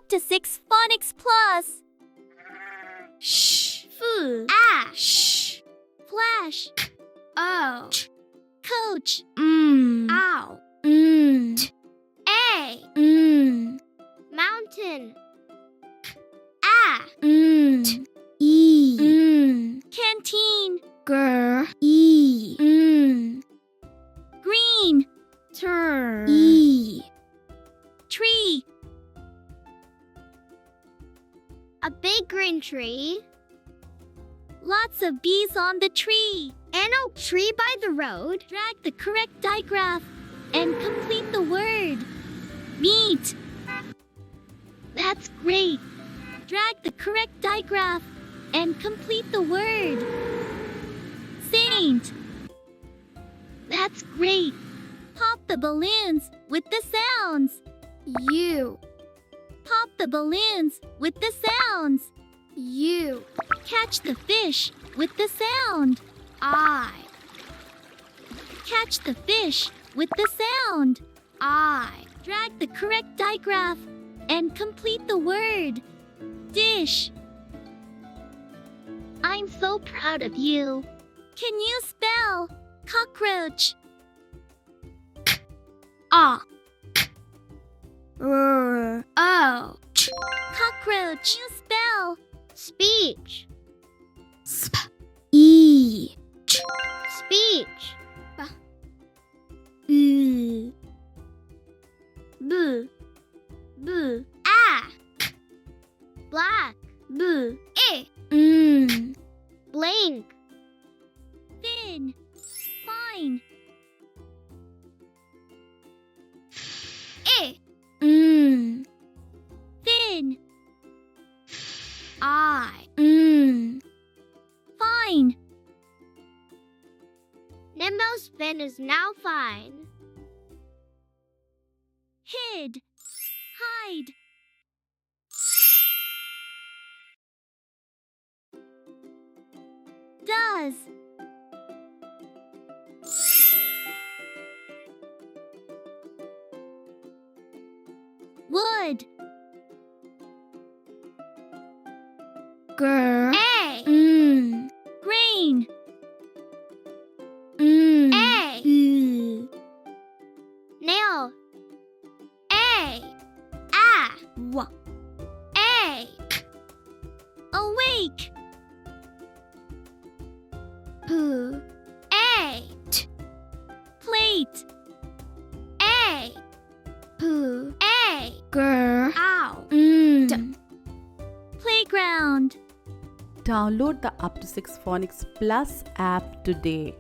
UptoSix Phonics Plus. Sh. Foo. Sh. Flash. O. Coach. Ow. A. Mountain. Canteen. Green. Tree. A big green tree. Lots of bees on the tree. An oak tree by the road. Drag the correct digraph and complete the word. Meat. That's great. Drag the correct digraph and complete the word. Saint. That's great. Pop the balloons with the sounds. U. Pop the balloons with the sounds. U. Catch the fish with the sound. I. Catch the fish with the sound. I. Drag the correct digraph and complete the word. Dish. I'm so proud of you. Can you spell cockroach? O. Cockroach. You spell Speech. Speech. Black. Blink. Thin. Fine. Thin. I. Fine. Nemo's fin is now fine. Hid. Hide. Does. Would. A. Grain. A. Nail. A. A. Awake. A. Plate. A. A. Ow. Playground. Download the UptoSix Phonics Plus app today.